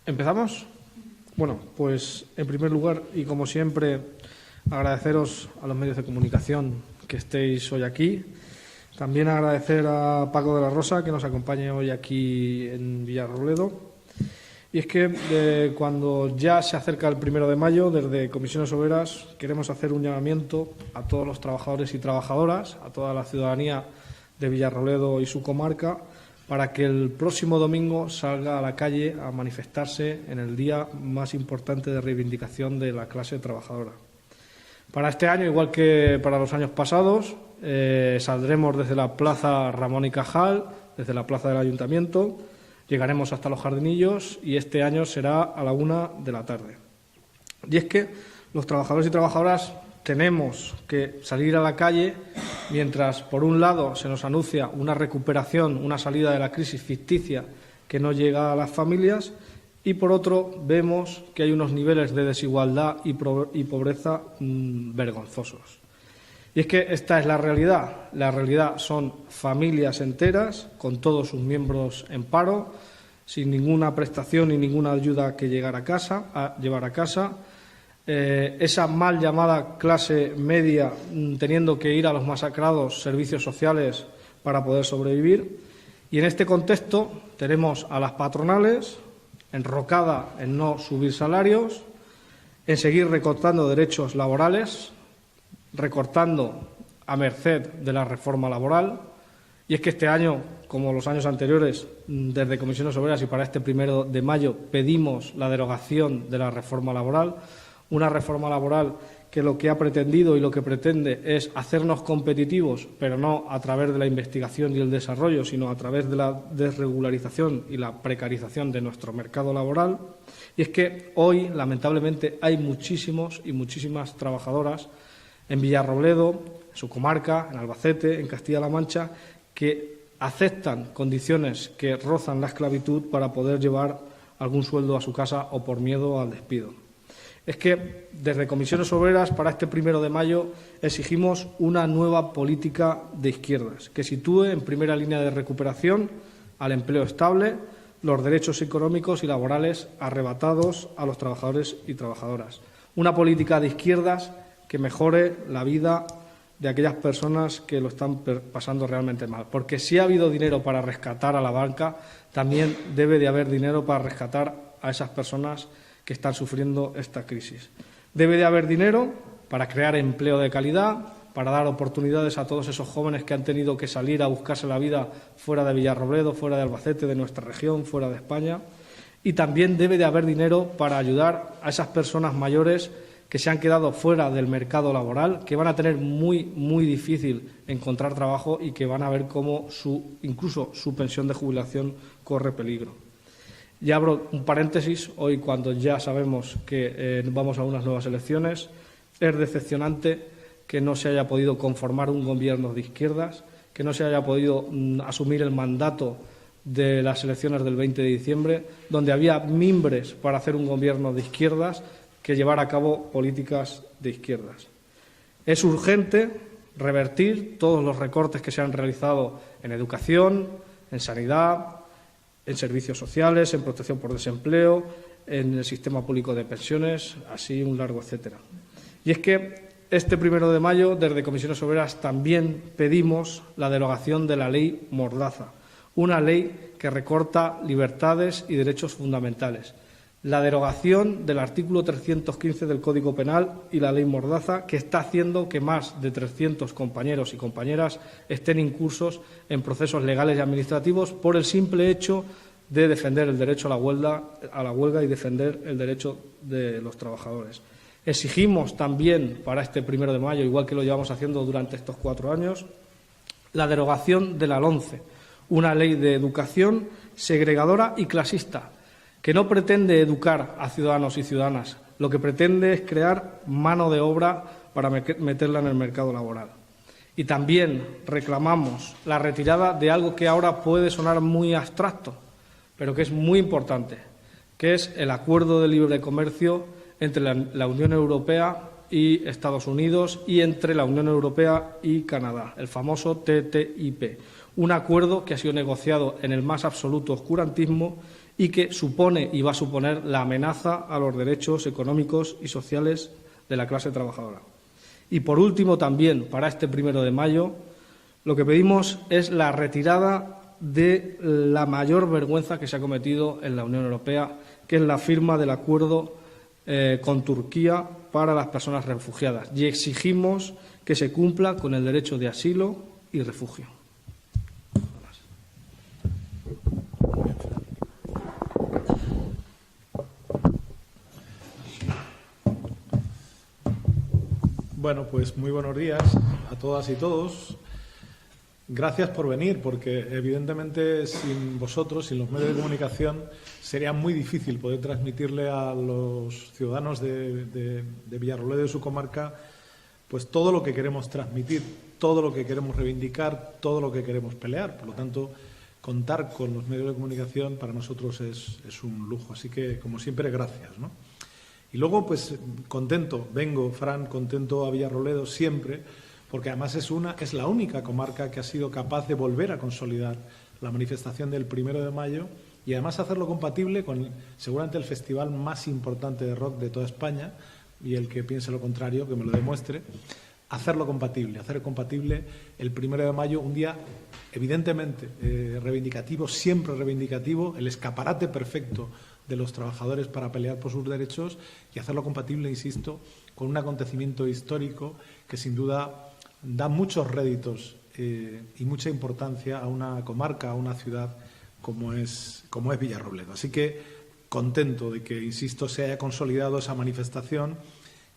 ¿Empezamos? Bueno, pues en primer lugar, y como siempre, agradeceros a los medios de comunicación que estéis hoy aquí. También agradecer a Paco de la Rosa, que nos acompañe hoy aquí en Villarrobledo. Y es que cuando ya se acerca el 1 de mayo, desde Comisiones Obreras queremos hacer un llamamiento a todos los trabajadores y trabajadoras, a toda la ciudadanía de Villarrobledo y su comarca, para que el próximo domingo salga a la calle a manifestarse en el día más importante de reivindicación de la clase trabajadora. Para este año, igual que para los años pasados, saldremos desde la Plaza Ramón y Cajal, desde la Plaza del Ayuntamiento, llegaremos hasta los Jardinillos y este año será a la 1 de la tarde. Y es que los trabajadores y trabajadoras tenemos que salir a la calle mientras, por un lado, se nos anuncia una recuperación, una salida de la crisis ficticia que no llega a las familias y, por otro, vemos que hay unos niveles de desigualdad y pobreza vergonzosos. Y es que esta es la realidad. La realidad son familias enteras con todos sus miembros en paro, sin ninguna prestación ni ninguna ayuda que llevar a casa. Esa mal llamada clase media teniendo que ir a los masacrados servicios sociales para poder sobrevivir. Y en este contexto tenemos a las patronales enrocadas en no subir salarios, en seguir recortando derechos laborales, recortando a merced de la reforma laboral. Y es que este año, como los años anteriores, desde Comisiones Obreras y para este 1 de mayo, pedimos la derogación de la reforma laboral. Una reforma laboral que lo que ha pretendido y lo que pretende es hacernos competitivos, pero no a través de la investigación y el desarrollo, sino a través de la desregularización y la precarización de nuestro mercado laboral. Y es que hoy, lamentablemente, hay muchísimos y muchísimas trabajadoras en Villarrobledo, en su comarca, en Albacete, en Castilla-La Mancha, que aceptan condiciones que rozan la esclavitud para poder llevar algún sueldo a su casa o por miedo al despido. Es que desde Comisiones Obreras para este 1 de mayo exigimos una nueva política de izquierdas que sitúe en primera línea de recuperación al empleo estable, los derechos económicos y laborales arrebatados a los trabajadores y trabajadoras. Una política de izquierdas que mejore la vida de aquellas personas que lo están pasando realmente mal. Porque si ha habido dinero para rescatar a la banca, también debe de haber dinero para rescatar a esas personas que están sufriendo esta crisis. Debe de haber dinero para crear empleo de calidad, para dar oportunidades a todos esos jóvenes que han tenido que salir a buscarse la vida fuera de Villarrobledo, fuera de Albacete, de nuestra región, fuera de España. Y también debe de haber dinero para ayudar a esas personas mayores que se han quedado fuera del mercado laboral, que van a tener muy difícil encontrar trabajo y que van a ver cómo incluso su pensión de jubilación corre peligro. Y abro un paréntesis, hoy cuando ya sabemos que vamos a unas nuevas elecciones, es decepcionante que no se haya podido conformar un gobierno de izquierdas, que no se haya podido asumir el mandato de las elecciones del 20 de diciembre, donde había mimbres para hacer un gobierno de izquierdas que llevar a cabo políticas de izquierdas. Es urgente revertir todos los recortes que se han realizado en educación, en sanidad, en servicios sociales, en protección por desempleo, en el sistema público de pensiones, así un largo etcétera. Y es que este 1 de mayo, desde Comisiones Obreras, también pedimos la derogación de la ley Mordaza, una ley que recorta libertades y derechos fundamentales. La derogación del artículo 315 del Código Penal y la ley Mordaza, que está haciendo que más de 300 compañeros y compañeras estén incursos en procesos legales y administrativos por el simple hecho de defender el derecho a la huelga y defender el derecho de los trabajadores. Exigimos también para este 1 de mayo, igual que lo llevamos haciendo durante estos 4 años, la derogación de la LOMCE, una ley de educación segregadora y clasista, que no pretende educar a ciudadanos y ciudadanas, lo que pretende es crear mano de obra para meterla en el mercado laboral. Y también reclamamos la retirada de algo que ahora puede sonar muy abstracto, pero que es muy importante, que es el acuerdo de libre comercio entre la Unión Europea y Estados Unidos y entre la Unión Europea y Canadá, el famoso TTIP. Un acuerdo que ha sido negociado en el más absoluto oscurantismo y que supone y va a suponer la amenaza a los derechos económicos y sociales de la clase trabajadora. Y, por último, también para este 1 de mayo, lo que pedimos es la retirada de la mayor vergüenza que se ha cometido en la Unión Europea, que es la firma del acuerdo con Turquía para las personas refugiadas. Y exigimos que se cumpla con el derecho de asilo y refugio. Bueno, pues muy buenos días a todas y todos. Gracias por venir, porque evidentemente sin vosotros, sin los medios de comunicación, sería muy difícil poder transmitirle a los ciudadanos de Villarrobledo y su comarca pues todo lo que queremos transmitir, todo lo que queremos reivindicar, todo lo que queremos pelear. Por lo tanto, contar con los medios de comunicación para nosotros es un lujo. Así que, como siempre, gracias, ¿no? Y luego, pues, contento, vengo, Fran, contento a Villarrobledo siempre, porque además es la única comarca que ha sido capaz de volver a consolidar la manifestación del 1 de mayo y además hacerlo compatible con seguramente el festival más importante de rock de toda España, y el que piense lo contrario, que me lo demuestre, hacer compatible el 1 de mayo, un día evidentemente reivindicativo, siempre reivindicativo, el escaparate perfecto de los trabajadores para pelear por sus derechos, y hacerlo compatible, insisto, con un acontecimiento histórico que sin duda da muchos réditos y mucha importancia a una comarca, a una ciudad como es Villarrobledo. Así que contento de que, insisto, se haya consolidado esa manifestación,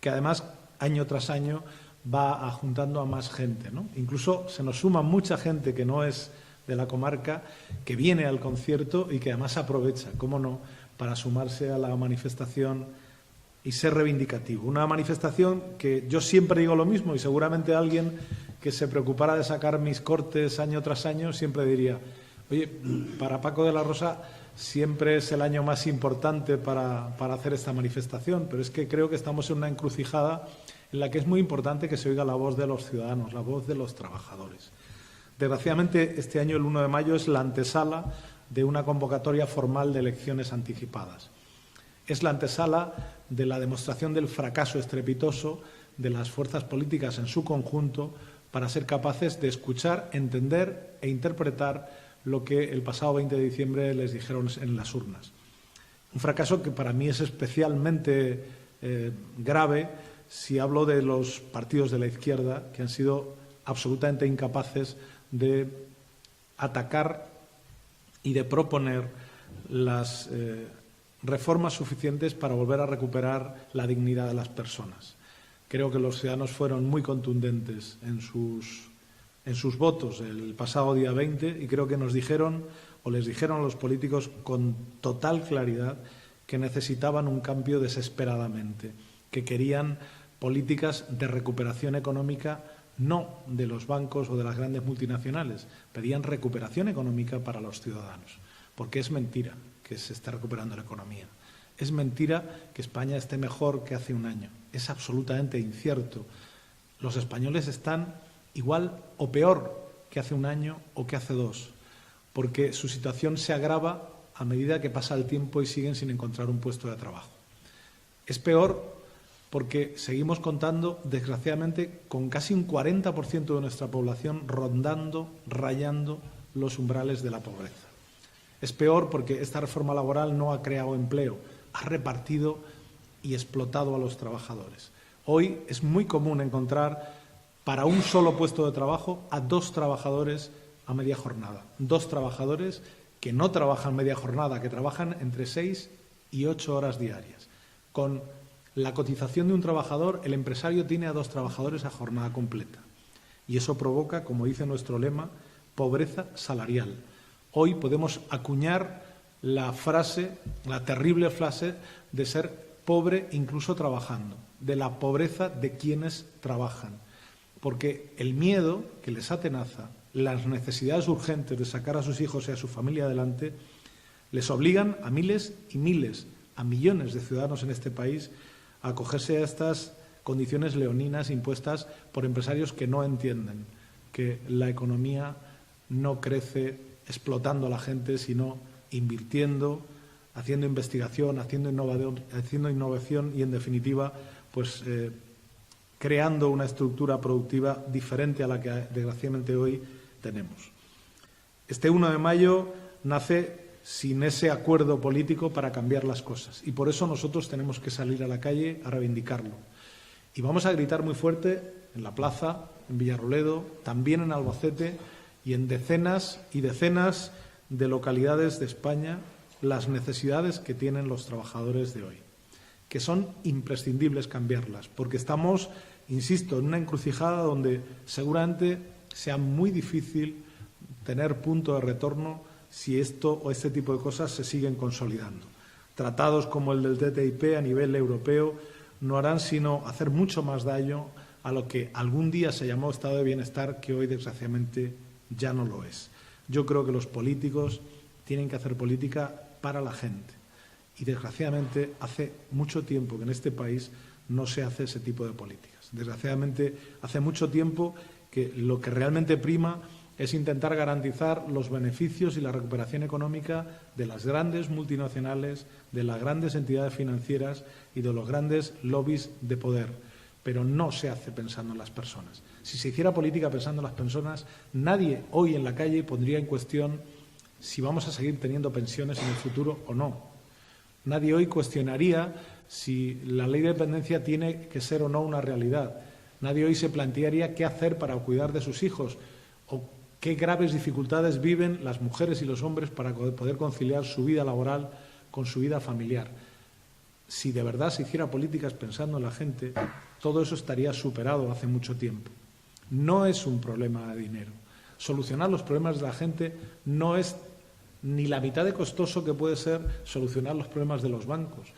que además año tras año va juntando a más gente, ¿no? Incluso se nos suma mucha gente que no es de la comarca, que viene al concierto y que además aprovecha, cómo no, para sumarse a la manifestación y ser reivindicativo. Una manifestación que yo siempre digo lo mismo, y seguramente alguien que se preocupara de sacar mis cortes año tras año siempre diría: oye, para Paco de la Rosa siempre es el año más importante para hacer esta manifestación, pero es que creo que estamos en una encrucijada en la que es muy importante que se oiga la voz de los ciudadanos, la voz de los trabajadores. Desgraciadamente, este año, el 1 de mayo, es la antesala de una convocatoria formal de elecciones anticipadas. Es la antesala de la demostración del fracaso estrepitoso de las fuerzas políticas en su conjunto para ser capaces de escuchar, entender e interpretar lo que el pasado 20 de diciembre les dijeron en las urnas. Un fracaso que para mí es especialmente grave si hablo de los partidos de la izquierda, que han sido absolutamente incapaces de atacar y de proponer las reformas suficientes para volver a recuperar la dignidad de las personas. Creo que los ciudadanos fueron muy contundentes en sus votos el pasado día 20 y creo que les dijeron a los políticos con total claridad que necesitaban un cambio desesperadamente, que querían políticas de recuperación económica, no de los bancos o de las grandes multinacionales, pedían recuperación económica para los ciudadanos, porque es mentira que se esté recuperando la economía. Es mentira que España esté mejor que hace un año. Es absolutamente incierto. Los españoles están igual o peor que hace un año o que hace dos, porque su situación se agrava a medida que pasa el tiempo y siguen sin encontrar un puesto de trabajo. Es peor porque seguimos contando, desgraciadamente, con casi un 40% de nuestra población rayando los umbrales de la pobreza. Es peor porque esta reforma laboral no ha creado empleo, ha repartido y explotado a los trabajadores. Hoy es muy común encontrar para un solo puesto de trabajo a 2 trabajadores a media jornada. 2 trabajadores que no trabajan media jornada, que trabajan entre 6 y 8 horas diarias. Con la cotización de un trabajador, el empresario tiene a 2 trabajadores a jornada completa. Y eso provoca, como dice nuestro lema, pobreza salarial. Hoy podemos acuñar la terrible frase de ser pobre incluso trabajando, de la pobreza de quienes trabajan. Porque el miedo que les atenaza, las necesidades urgentes de sacar a sus hijos y a su familia adelante, les obligan a miles y miles, a millones de ciudadanos en este país a acogerse a estas condiciones leoninas impuestas por empresarios que no entienden que la economía no crece explotando a la gente, sino invirtiendo, haciendo investigación, haciendo innovación y, en definitiva, pues creando una estructura productiva diferente a la que desgraciadamente hoy tenemos. Este 1 de mayo nace sin ese acuerdo político para cambiar las cosas y por eso nosotros tenemos que salir a la calle a reivindicarlo. Y vamos a gritar muy fuerte en la plaza, en Villarroledo, también en Albacete y en decenas y decenas de localidades de España las necesidades que tienen los trabajadores de hoy, que son imprescindibles cambiarlas, porque estamos, insisto, en una encrucijada donde seguramente sea muy difícil tener punto de retorno si esto o este tipo de cosas se siguen consolidando. Tratados como el del TTIP a nivel europeo no harán sino hacer mucho más daño a lo que algún día se llamó estado de bienestar, que hoy desgraciadamente ya no lo es. Yo creo que los políticos tienen que hacer política para la gente y desgraciadamente hace mucho tiempo que en este país no se hace ese tipo de políticas. Desgraciadamente hace mucho tiempo que lo que realmente prima es intentar garantizar los beneficios y la recuperación económica de las grandes multinacionales, de las grandes entidades financieras y de los grandes lobbies de poder. Pero no se hace pensando en las personas. Si se hiciera política pensando en las personas, nadie hoy en la calle pondría en cuestión si vamos a seguir teniendo pensiones en el futuro o no. Nadie hoy cuestionaría si la ley de dependencia tiene que ser o no una realidad. Nadie hoy se plantearía qué hacer para cuidar de sus hijos o qué graves dificultades viven las mujeres y los hombres para poder conciliar su vida laboral con su vida familiar. Si de verdad se hiciera políticas pensando en la gente, todo eso estaría superado hace mucho tiempo. No es un problema de dinero. Solucionar los problemas de la gente no es ni la mitad de costoso que puede ser solucionar los problemas de los bancos.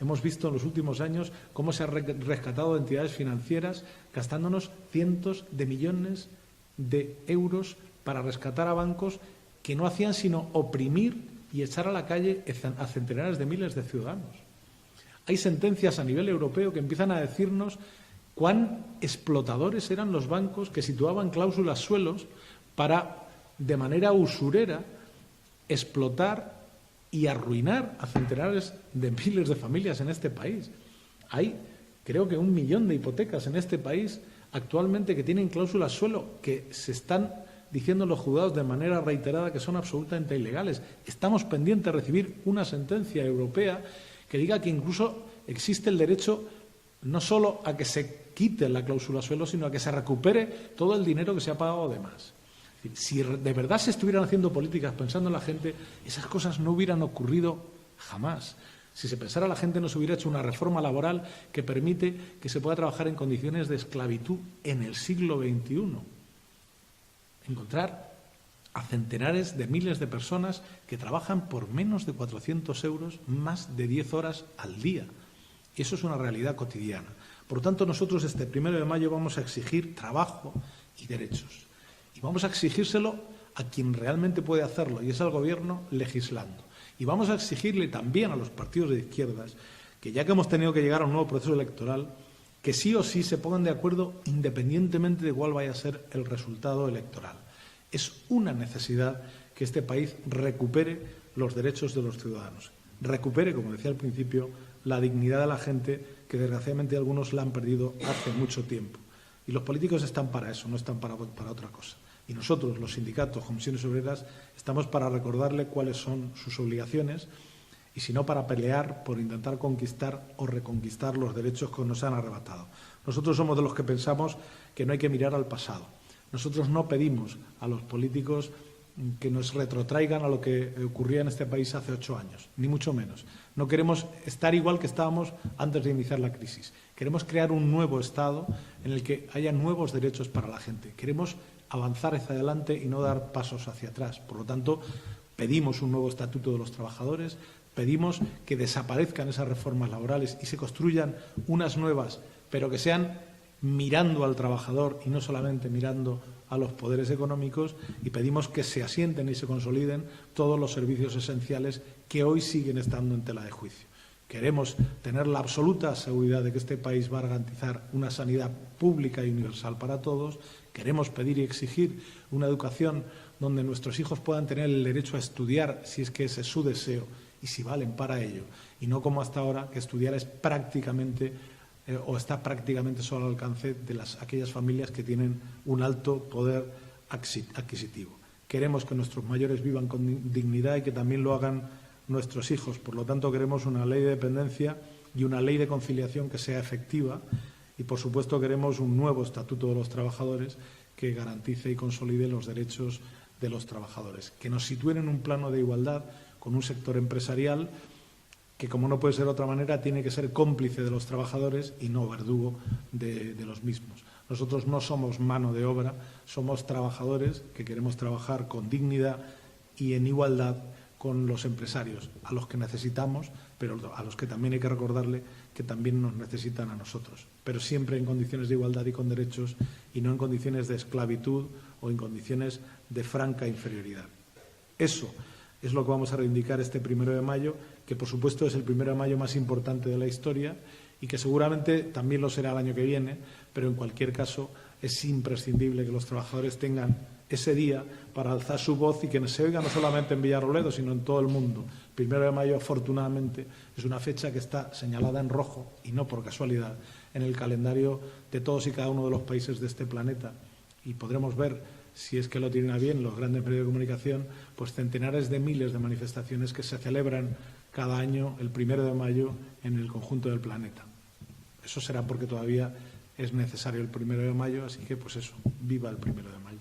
Hemos visto en los últimos años cómo se han rescatado entidades financieras gastándonos cientos de millones de euros para rescatar a bancos que no hacían sino oprimir y echar a la calle a centenares de miles de ciudadanos. Hay sentencias a nivel europeo que empiezan a decirnos cuán explotadores eran los bancos que situaban cláusulas suelos para, de manera usurera, explotar y arruinar a centenares de miles de familias en este país. Hay, creo que 1 millón de hipotecas en este país actualmente que tienen cláusulas suelo que se están diciendo en los juzgados de manera reiterada que son absolutamente ilegales. Estamos pendientes de recibir una sentencia europea que diga que incluso existe el derecho no solo a que se quite la cláusula suelo, sino a que se recupere todo el dinero que se ha pagado de más. Si de verdad se estuvieran haciendo políticas pensando en la gente, esas cosas no hubieran ocurrido jamás. Si se pensara la gente, no se hubiera hecho una reforma laboral que permite que se pueda trabajar en condiciones de esclavitud en el siglo XXI. Encontrar a centenares de miles de personas que trabajan por menos de 400 euros, más de 10 horas al día. Y eso es una realidad cotidiana. Por lo tanto, nosotros este 1 de mayo vamos a exigir trabajo y derechos. Y vamos a exigírselo a quien realmente puede hacerlo, y es al Gobierno legislando. Y vamos a exigirle también a los partidos de izquierdas que, ya que hemos tenido que llegar a un nuevo proceso electoral, que sí o sí se pongan de acuerdo independientemente de cuál vaya a ser el resultado electoral. Es una necesidad que este país recupere los derechos de los ciudadanos, recupere, como decía al principio, la dignidad de la gente, que desgraciadamente algunos la han perdido hace mucho tiempo. Y los políticos están para eso, no están para otra cosa. Y nosotros, los sindicatos, comisiones obreras, estamos para recordarle cuáles son sus obligaciones y si no para pelear por intentar conquistar o reconquistar los derechos que nos han arrebatado. Nosotros somos de los que pensamos que no hay que mirar al pasado. Nosotros no pedimos a los políticos que nos retrotraigan a lo que ocurría en este país hace 8 años, ni mucho menos. No queremos estar igual que estábamos antes de iniciar la crisis. Queremos crear un nuevo Estado en el que haya nuevos derechos para la gente. Queremos avanzar hacia adelante y no dar pasos hacia atrás. Por lo tanto, pedimos un nuevo Estatuto de los Trabajadores, pedimos que desaparezcan esas reformas laborales y se construyan unas nuevas, pero que sean mirando al trabajador y no solamente mirando a los poderes económicos, y pedimos que se asienten y se consoliden todos los servicios esenciales que hoy siguen estando en tela de juicio. Queremos tener la absoluta seguridad de que este país va a garantizar una sanidad pública y universal para todos. Queremos pedir y exigir una educación donde nuestros hijos puedan tener el derecho a estudiar, si es que ese es su deseo, y si valen para ello. Y no como hasta ahora, que estudiar es prácticamente o está prácticamente solo al alcance de aquellas familias que tienen un alto poder adquisitivo. Queremos que nuestros mayores vivan con dignidad y que también lo hagan nuestros hijos. Por lo tanto, queremos una ley de dependencia y una ley de conciliación que sea efectiva y, por supuesto, queremos un nuevo estatuto de los trabajadores que garantice y consolide los derechos de los trabajadores, que nos sitúen en un plano de igualdad con un sector empresarial que, como no puede ser de otra manera, tiene que ser cómplice de los trabajadores y no verdugo de los mismos. Nosotros no somos mano de obra, somos trabajadores que queremos trabajar con dignidad y en igualdad con los empresarios, a los que necesitamos, pero a los que también hay que recordarle que también nos necesitan a nosotros, pero siempre en condiciones de igualdad y con derechos y no en condiciones de esclavitud o en condiciones de franca inferioridad. Eso es lo que vamos a reivindicar este 1 de mayo, que por supuesto es el 1 de mayo más importante de la historia y que seguramente también lo será el año que viene, pero en cualquier caso es imprescindible que los trabajadores tengan ese día para alzar su voz y que se oiga no solamente en Villarrobledo, sino en todo el mundo. El 1 de mayo, afortunadamente, es una fecha que está señalada en rojo, y no por casualidad, en el calendario de todos y cada uno de los países de este planeta. Y podremos ver, si es que lo tienen a bien los grandes medios de comunicación, pues centenares de miles de manifestaciones que se celebran cada año el 1 de mayo en el conjunto del planeta. Eso será porque todavía es necesario el 1 de mayo, así que pues eso, viva el 1 de mayo.